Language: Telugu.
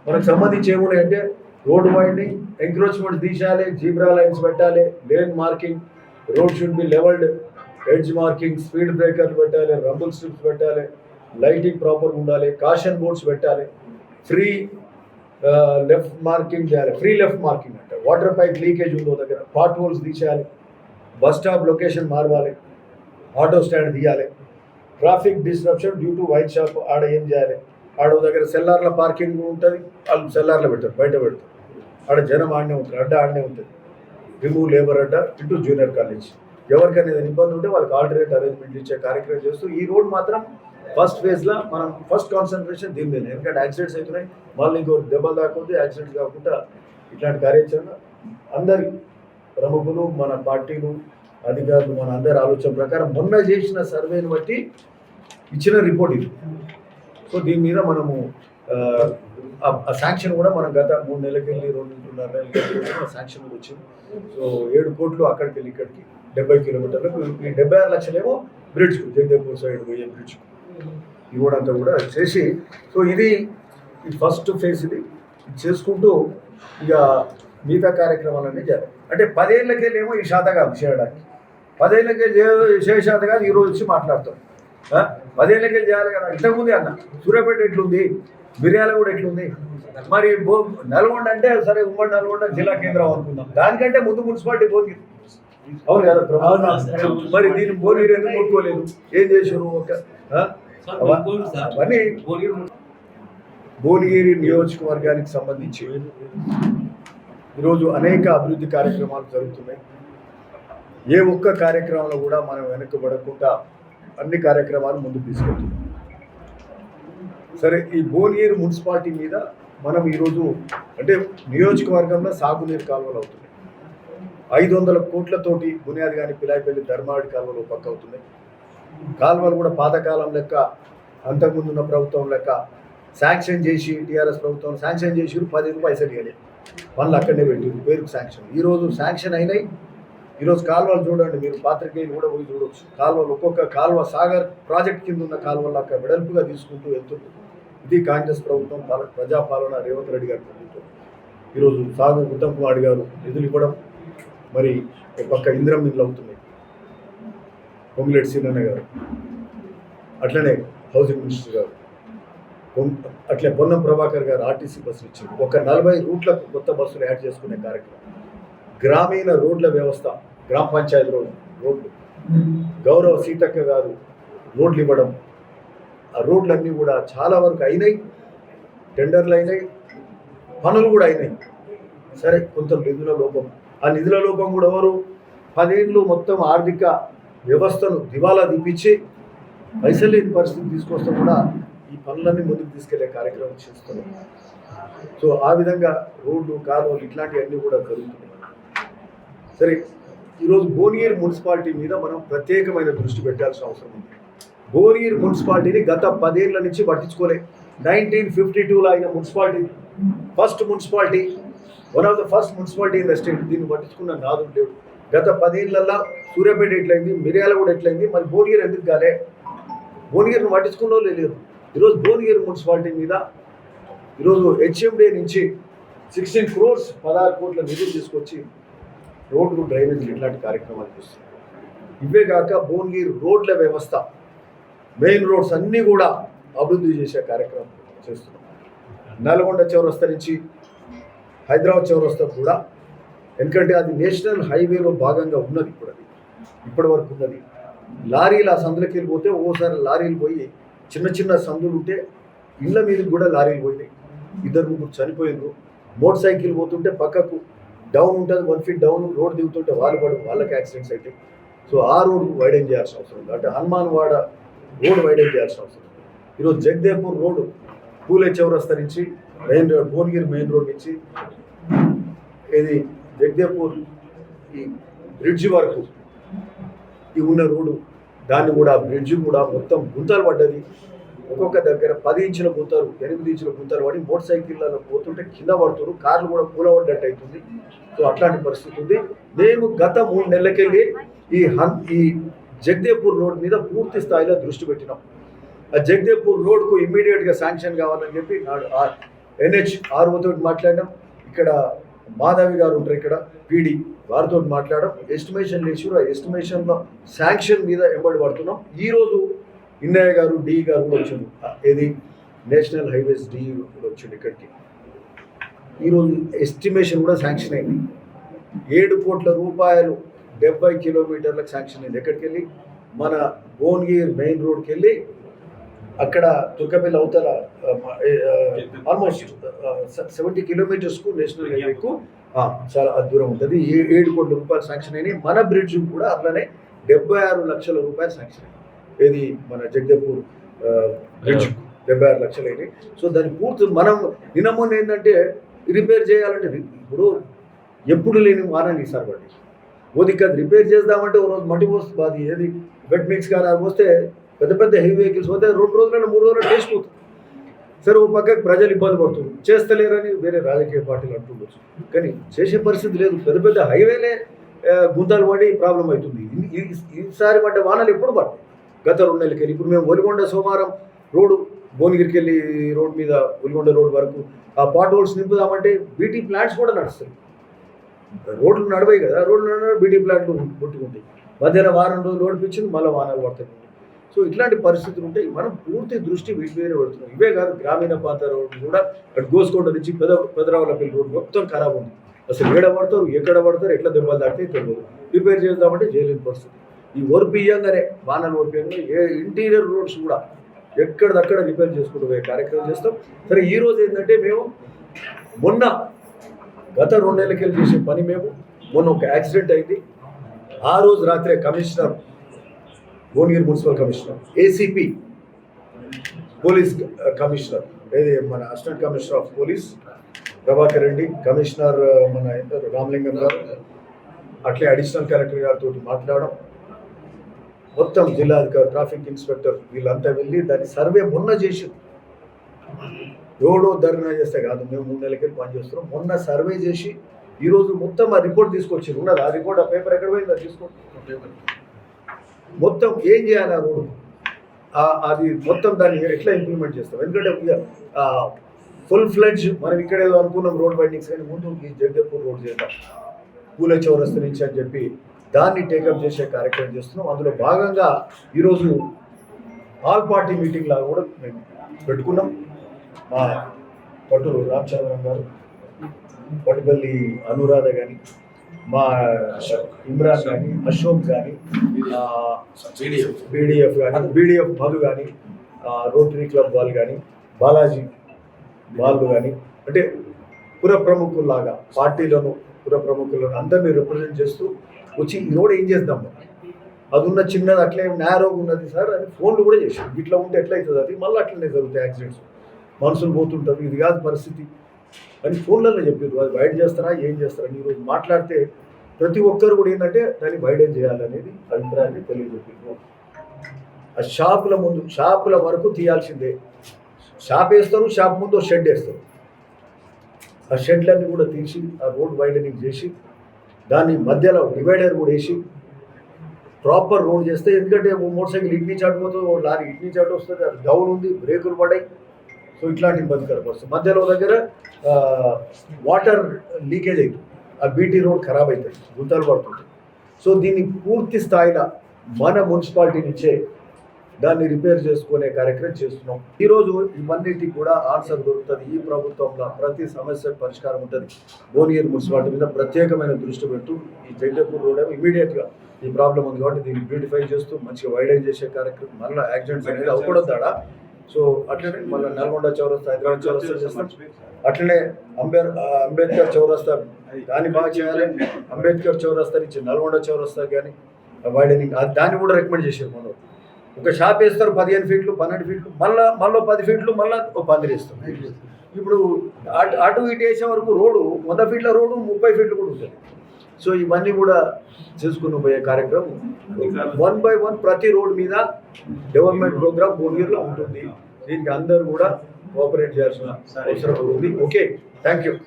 మనకు సంబంధించి ఏమున్నాయంటే రోడ్ వైండింగ్, ఎంక్రోచ్మెంట్ తీసేయాలి, జీబ్రా లైన్స్ పెట్టాలి, lane marking, road should be levelled, edge marking, speed బ్రేకర్లు పెట్టాలి, రంబుల్ స్ట్రిప్స్ పెట్టాలి, లైటింగ్ ప్రాపర్ ఉండాలి, కాషన్ బోర్డ్స్ పెట్టాలి, ఫ్రీ లెఫ్ట్ మార్కింగ్ చేయాలి, ఫ్రీ లెఫ్ట్ మార్కింగ్ అంటే వాటర్ పైప్ లీకేజ్ ఉందో దగ్గర పాట్ హోల్స్ తీసేయాలి, బస్ స్టాప్ లొకేషన్ మారవాలి, ఆటో స్టాండ్ తీయాలి, traffic disruption due to wine shop ఆడ ఏం చేయాలి, ఆడ దగ్గర సెల్లార్ల పార్కింగ్ ఉంటుంది, వాళ్ళు సెల్లార్లో పెడతారు, బయట పెడతారు, ఆడ జనం ఆడనే ఉంటుంది, అడ్డ ఆడనే ఉంటుంది, రిమూవ్ లేబర్ అడ్డ ఇటు జూనియర్ కాలేజ్. ఎవరికైనా ఏదైనా ఇబ్బంది ఉంటే వాళ్ళకి ఆల్టర్నేట్ అరేంజ్మెంట్ ఇచ్చే కార్యక్రమం చేస్తూ ఈ రోడ్ మాత్రం ఫస్ట్ ఫేజ్లో మనం ఫస్ట్ కాన్సన్ట్రేషన్ దీని మీద. ఎందుకంటే యాక్సిడెంట్స్ అవుతున్నాయి, మళ్ళీ ఇంకో దెబ్బలు దాకపోతే యాక్సిడెంట్స్ కాకుండా ఇట్లాంటి కార్యాచరణ అందరి ప్రముఖులు, మన పార్టీలు, అధికారులు, మన అందరి ఆలోచన ప్రకారం మొన్న చేసిన సర్వేని బట్టి ఇచ్చిన రిపోర్ట్ ఇది. సో దీని మీద మనము ఆ శాంక్షన్ కూడా మనం గత 3 నెలలకి వెళ్ళి 2.5 నెలలకి శాంక్షన్ వచ్చింది. సో 7 కోట్లు అక్కడికి వెళ్ళి ఇక్కడికి 70 కిలోమీటర్లకు, ఈ 76 లక్షలేమో బ్రిడ్జ్కు, జగదేపూర్ సైడ్ పోయే బ్రిడ్జ్కు ఈ రోడ్ అంతా కూడా చేసి, సో ఇది ఫస్ట్ ఫేజ్. ఇది చేసుకుంటూ ఇక మిగతా కార్యక్రమాలన్నీ చేయాలి. అంటే 10 ఏళ్ళకెళ్ళేమో ఈ శాత కాదు చేయడానికి, 10 ఏళ్ళకెళ్ళి శాత కాదు ఈరోజు వచ్చి మాట్లాడతాం. 10 ఏళ్ళకెళ్ళి చేయాలి కదా. ఇంతకుముందే అన్న సూర్యాపేట ఎట్లుంది, మిర్యాల కూడా ఎట్లుంది, మరి నల్గొండ అంటే సరే ఉమ్మడి నల్గొండ జిల్లా కేంద్రం అనుకుందాం, దానికంటే ముందు మున్సిపాలిటీ భోగిరి. అవును కదా, మరి దీన్ని భోగిరి ఎందుకు కొట్టుకోలేదు, ఏం చేశారు? అవన్నీ భువనగిరి నియోజకవర్గానికి సంబంధించి ఈరోజు అనేక అభివృద్ధి కార్యక్రమాలు జరుగుతున్నాయి. ఏ ఒక్క కార్యక్రమంలో కూడా మనం వెనక్కబడకుండా అన్ని కార్యక్రమాలు ముందుకు తీసుకెళ్తున్నాం. సరే, ఈ భువనగిరి మున్సిపాలిటీ మీద మనం ఈరోజు అంటే నియోజకవర్గంలో సాగునీరు కాలువలు అవుతున్నాయి. 500 కోట్లతోటి బునియాది కానీ పిలాయిపల్లి ధర్మాడి కాలువలు పక్క అవుతున్నాయి. కాలువలు కూడా పాతకాలం లెక్క, అంతకుముందు ఉన్న ప్రభుత్వం లెక్క శాంక్షన్ చేసి, టీఆర్ఎస్ ప్రభుత్వం శాంక్షన్ చేసి 10 పైసలు ఇవ్వలేదు, పనులు అక్కడనే పెట్టింది పేరుకు శాంక్షన్. ఈరోజు శాంక్షన్ అయినాయి. ఈరోజు కాలువలు చూడండి, మీరు పాత్రికేయులు కూడా పోయి చూడవచ్చు. కాలువలు ఒక్కొక్క కాలువ సాగర్ ప్రాజెక్ట్ కింద ఉన్న కాలువలు అక్కడ వెడల్పుగా తీసుకుంటూ వెళ్తుంది. ఇది కాంగ్రెస్ ప్రభుత్వం ప్రజాపాలన, రేవంత్ రెడ్డి గారి ప్రభుత్వం. ఈరోజు సాగర్ ఉత్తమ్ కుమార్ గారు నిధులు ఇవ్వడం, మరి పక్క ఇందిరం మిల్లు అవుతున్నాయి, పొంగులేటి సీనన్న గారు, అట్లనే హౌసింగ్ మినిస్టర్ గారు, అట్లే పొన్నం ప్రభాకర్ గారు ఆర్టీసీ బస్సులు ఇచ్చారు. ఒక 40 రూట్లకు కొత్త బస్సులు యాడ్ చేసుకునే కార్యక్రమం. గ్రామీణ రోడ్ల వ్యవస్థ, గ్రామ పంచాయతీ రోడ్లు, గౌరవ సీతక్క గారు రోడ్లు ఇవ్వడం, ఆ రోడ్లన్నీ కూడా చాలా వరకు అయినాయి, టెండర్లు అయినాయి, పనులు కూడా అయినాయి. సరే, కొంత నిధుల లోపం. ఆ నిధుల లోపం కూడా ఎవరు 10 ఏళ్ళు మొత్తం ఆర్థిక వ్యవస్థను దివాలా తీపించి పైసలు లేని పరిస్థితి తీసుకొస్తే కూడా ఈ పనులన్నీ ముందుకు తీసుకెళ్లే కార్యక్రమం చేస్తున్నాం. సో ఆ విధంగా రోడ్లు, కాలువలు ఇట్లాంటివన్నీ కూడా జరుగుతున్నాయి. సరే, ఈరోజు భువనగిరి మున్సిపాలిటీ మీద మనం ప్రత్యేకమైన దృష్టి పెట్టాల్సిన అవసరం ఉంది. భువనగిరి మున్సిపాలిటీని గత 10 ఏళ్ల నుంచి పట్టించుకోలే. 1952లో అయిన municipality, first municipality, one of the first municipality in the state. దీన్ని పట్టించుకున్న నాదుడు లేడు. గత 10 ఏళ్లలో సూర్యాపేట ఎట్లయింది, మిర్యాల కూడా ఎట్లయింది, మరి భువనగిరి ఎందుకు కాలే? భువనగిరిని పట్టించుకున్న వాళ్ళు లేదు. ఈరోజు భువనగిరి మున్సిపాలిటీ మీద ఈరోజు హెచ్ఎండే నుంచి 16 crores 16 కోట్ల నిధులు తీసుకొచ్చి రోడ్లు, డ్రైనేజీలు ఇట్లాంటి కార్యక్రమాలు చేస్తున్నారు. ఇవే కాక భువనగిరి రోడ్ల వ్యవస్థ, మెయిన్ రోడ్స్ అన్నీ కూడా అభివృద్ధి చేసే కార్యక్రమం చేస్తున్నాం. నల్గొండ చౌరస్తా నుంచి హైదరాబాద్ చౌరస్తా కూడా, ఎందుకంటే అది నేషనల్ హైవేలో భాగంగా ఉన్నది. ఇప్పుడు అది ఇప్పటి వరకు ఉన్నది. లారీలు ఆ సందులకి వెళ్ళిపోతే ఓసారి లారీలు పోయి చిన్న చిన్న సందులు ఉంటే ఇళ్ళ మీదకి కూడా లారీలు పోయినాయి. 2-3 చనిపోయినారు. మోటార్ సైకిల్ పోతుంటే పక్కకు డౌన్ ఉంటుంది, 1 feet డౌన్, రోడ్ దిగుతుంటే వాళ్ళకి యాక్సిడెంట్స్ అయితే. సో ఆ రోడ్ వైడెన్ చేయాల్సిన అవసరం ఉంది. అంటే హనుమాన్వాడ రోడ్ వైడెన్ చేయాల్సిన అవసరం ఉంది. ఈరోజు జగదేపూర్ రోడ్డు, పూలే చౌరస్తా నుంచి main road, Bhuvanagiri main road నుంచి ఇది జగదేపూర్ ఈ బ్రిడ్జి వరకు ఈ ఉన్న రోడ్డు, దాన్ని కూడా బ్రిడ్జ్ కూడా మొత్తం గుంతలు పడ్డది. ఒక్కొక్క దగ్గర 10 ఇంచుల గుంతలు, 8 ఇంచుల గుంతలు పడి మోటార్ సైకిళ్ళలో పోతుంటే కింద పడుతున్నారు, కార్లు కూడా కూలబడ్డట్టు అవుతుంది. సో అట్లాంటి పరిస్థితి ఉంది. మేము గత 3 నెలలకెళ్ళి ఈ జగదేపూర్ రోడ్ మీద పూర్తి స్థాయిలో దృష్టి పెట్టినాం. ఆ జగదేపూర్ రోడ్కు ఇమ్మీడియట్గా శాంక్షన్ కావాలని చెప్పి NHRO తోటి మాట్లాడినాం. ఇక్కడ మాధవి గారు ఉంటారు, ఇక్కడ పీడి వారితో మాట్లాడడం, ఎస్టిమేషన్ వేసారు. ఆ ఎస్టిమేషన్లో శాంక్షన్ మీద ఎంబడి పడుతున్నాం. ఈరోజు ఇన్నయ్య గారు డి గారు కూడా వచ్చిండు, ఏది నేషనల్ హైవేస్ డి కూడా వచ్చిండు ఇక్కడికి. ఈరోజు ఎస్టిమేషన్ కూడా శాంక్షన్ అయింది. 7 కోట్ల రూపాయలు 70 కిలోమీటర్లకు శాంక్షన్ అయింది. ఎక్కడికి వెళ్ళి మన భువనగిరి మెయిన్ రోడ్కి వెళ్ళి అక్కడ తుర్కపల్లి అవతల ఆల్మోస్ట్ 70 కిలోమీటర్స్కు నేషనల్ హైవేకు చాలా దూరం ఉంటుంది. 7 కోట్ల రూపాయలు శాంక్షన్ అయినాయి. మన బ్రిడ్జ్ కూడా అట్లనే 76 లక్షల రూపాయలు శాంక్షన్ అయింది. ఏది మన జగదేపూర్ బ్రిడ్జ్ 76 లక్షలు అయినాయి. సో దాని పూర్తి మనం నిన్నమొన్న ఏంటంటే రిపేర్ చేయాలంటే ఇప్పుడు ఎప్పుడు లేని వానని ఈసారి పడి ఓదికి రిపేర్ చేద్దామంటే ఓ రోజు మట్టి పోస్తుంది, అది ఏది వెట్ మిక్స్ కానీ అది పోస్తే పెద్ద పెద్ద హెవీ వెహికల్స్ పోతే 2 రోజులలో 3 రోజులు టేస్ట్ పోతుంది. సరే ఓ పక్కకి ప్రజలు ఇబ్బంది పడుతుంది, చేస్తలేరని వేరే రాజకీయ పార్టీలు అంటుండొచ్చు, కానీ చేసే పరిస్థితి లేదు. పెద్ద పెద్ద హైవేలే గుంతలు పడి ప్రాబ్లం అవుతుంది. ఈసారి పడ్డ వానలు ఎప్పుడు పడ్డాయి? గత 2 నెలలకి వెళ్ళి ఇప్పుడు మేము ఒలిగొండ సోమవారం రోడ్డు భువనగిరికి వెళ్ళి రోడ్ మీద ఒలిగొండ రోడ్ వరకు ఆ పాట్ హోల్స్ నింపుదామంటే బీటీ ప్లాంట్స్ కూడా నడుస్తాయి. రోడ్లు నడవాయి కదా, రోడ్లు నడవ బీటీ ప్లాంట్లు కొట్టుకుంటాయి. మధ్యలో వారం రోజులు రోడ్డు పిచ్చింది, మళ్ళీ వానాలు పడతాయి. సో ఇట్లాంటి పరిస్థితులు ఉంటాయి. మనం పూర్తి దృష్టి వీటి మీదనే పెడుతున్నాం. ఇవే కాదు, గ్రామీణ ప్రాంత రోడ్డు కూడా అటు గోస్కొండ నుంచి పెదరావులపల్లి రోడ్డు మొత్తం ఖరాబ్ ఉంది. అసలు ఏడ పడతారు, ఎక్కడ పడతారు, ఎట్లా దెబ్బలు తాకితే తెలియదు. రిపేర్ చేద్దామంటే చేయలేని పరిస్థితి. ఈ ఓర్పియంగానే వానలు ఓర్పియంగానే ఇంటీరియర్ రోడ్స్ కూడా ఎక్కడిదక్కడ రిపేర్ చేసుకుంటూ పోయే కార్యక్రమం చేస్తాం. సరే ఈరోజు ఏంటంటే మేము గత 2 నెలలకి వెళ్ళి చేసే పని మేము మొన్న ఒక యాక్సిడెంట్ అయింది. ఆ రోజు రాత్రే commissioner, Bhuvanagiri municipal commissioner, ACP police commissioner, ఏది మన assistant commissioner of police Prabhakar Reddy, commissioner మన రామలింగం గారు, అట్లే అడిషనల్ కలెక్టర్ గారితో మాట్లాడడం, మొత్తం జిల్లాధికారి, ట్రాఫిక్ ఇన్స్పెక్టర్ వీళ్ళంతా వెళ్ళి దాని సర్వే మొన్న చేసి, ఎవడో ధర్నా చేస్తే కాదు, మేము 3 నెలలకి పనిచేస్తున్నాం. మొన్న సర్వే చేసి ఈరోజు మొత్తం ఆ రిపోర్ట్ తీసుకొచ్చి ఉన్నది. ఆ రిపోర్ట్, ఆ పేపర్ ఎక్కడ పోయింది, అది తీసుకోండి. మొత్తం ఏం చేయాలి ఆ రోడ్డు, అది మొత్తం దాన్ని ఎట్లా ఇంప్లిమెంట్ చేస్తాం. ఎందుకంటే ఫుల్ ఫ్లెడ్జ్ మనం ఇక్కడ ఏదో అనుకున్నాం రోడ్ బైండింగ్స్, కానీ ముందు ఈ జగదేపూర్ రోడ్ చేద్దాం పూల చౌరస్తా నుంచి అని చెప్పి దాన్ని టేకప్ చేసే కార్యక్రమం చేస్తున్నాం. అందులో భాగంగా ఈరోజు ఆల్ పార్టీ మీటింగ్ లాగా కూడా మేము పెట్టుకున్నాం. మా పట్టూరు రామచంద్రం గారు, పట్టుపల్లి అనురాధ కానీ, మా ఇమ్రాన్ కానీ, అశోక్ కానీ, బీడీఎఫ్ కానీ, బీడీఎఫ్ మధు కానీ, రోటరీ క్లబ్ వాళ్ళు కానీ, బాలాజీ వాళ్ళు కానీ, అంటే పుర ప్రముఖుల్లాగా పార్టీలను, పుర ప్రముఖులను అందరినీ రిప్రజెంట్ చేస్తూ వచ్చి ఈ రోడ్ ఏం చేద్దాం, అది ఉన్న చిన్నది అట్లే నేరోగా ఉన్నది సార్ అని ఫోన్లు కూడా చేశారు. ఇట్లా ఉంటే ఎట్లయితుంది, అది మళ్ళీ అట్లనే జరుగుతాయి యాక్సిడెంట్స్, మనుషులు పోతుంటారు, ఇది కాదు పరిస్థితి అని ఫోన్లలో చెప్పారు. అది బయట చేస్తారా, ఏం చేస్తారని ఈరోజు మాట్లాడితే ప్రతి ఒక్కరు కూడా ఏంటంటే దాన్ని బయట చేయాలనేది అభిప్రాయాన్ని తెలియజెప్పారు. ఆ షాపుల వరకు తీయాల్సిందే. షాప్ వేస్తారు, షాప్ ముందు షెడ్ వేస్తారు. ఆ షెడ్లన్నీ కూడా తీసి ఆ రోడ్ వైడనింగ్ చేసి దాన్ని మధ్యలో డివైడర్ కూడా వేసి ప్రాపర్ రోడ్ చేస్తే, ఎందుకంటే మోటార్ సైకిల్ ఇటు నుంచి అటు పోతుంది, లారీ ఇటు నుంచి అటు వస్తుంది, అది డౌన్ ఉంది, బ్రేకులు పడాయి. సో ఇట్లాంటి ఇబ్బందికర పరిస్థితి. మధ్యలో దగ్గర వాటర్ లీకేజ్ అవుతుంది, ఆ బీటీ రోడ్ ఖరాబ్ అవుతుంది, గుంతలు పడుతుంది. సో దీన్ని పూర్తి స్థాయిలో మన మున్సిపాలిటీ నుంచే దాన్ని రిపేర్ చేసుకునే కార్యక్రమం చేస్తున్నాం. ఈరోజు ఇవన్నిటికి కూడా ఆన్సర్ దొరుకుతుంది. ఈ ప్రభుత్వంలో ప్రతి సమస్యకు పరిష్కారం ఉంటుంది. భువనగిరి మున్సిపాలిటీ మీద ప్రత్యేకమైన దృష్టి పెడుతూ ఈ జగదేపూర్ రోడ్ ఏమో ఇమీడియట్గా ఈ ప్రాబ్లం ఉంది కాబట్టి దీన్ని బ్యూటిఫై చేస్తూ మంచిగా వైడైన్ చేసే కార్యక్రమం, మళ్ళీ యాక్సిడెంట్స్ అనేది అవ్వకూడదు. సో అట్లనే మళ్ళీ నల్గొండ చౌరస్తా, హైదరాబాద్ చౌరస్తా చేస్తాం. అట్లనే అంబేద్కర్ చౌరస్తా దాన్ని బాగా చేయాలి. అంబేద్కర్ చౌరస్తా నుంచి నల్గొండ చౌరస్తా కానీ వైడనింగ్ దాన్ని కూడా రికమెండ్ చేశారు. మనం ఒక షాప్ వేస్తారు 15 ఫీట్లు 12 ఫీట్లు, మళ్ళీ 10 ఫీట్లు, మళ్ళీ ఒక 10 వేస్తాం. ఇప్పుడు అటు ఇటు వేసే వరకు రోడ్డు 100 ఫీట్ల రోడ్డు 30 ఫీట్లు కూడా ఉంటుంది. సో ఇవన్నీ కూడా చేసుకుని పోయే కార్యక్రమం 1 by 1 ప్రతి రోడ్ మీద డెవలప్మెంట్ ప్రోగ్రామ్ భువనగిరిలో ఉంటుంది. దీనికి అందరూ కూడా కోఆపరేట్ చేయాల్సిన అవసరం ఉంది. Okay, thank you.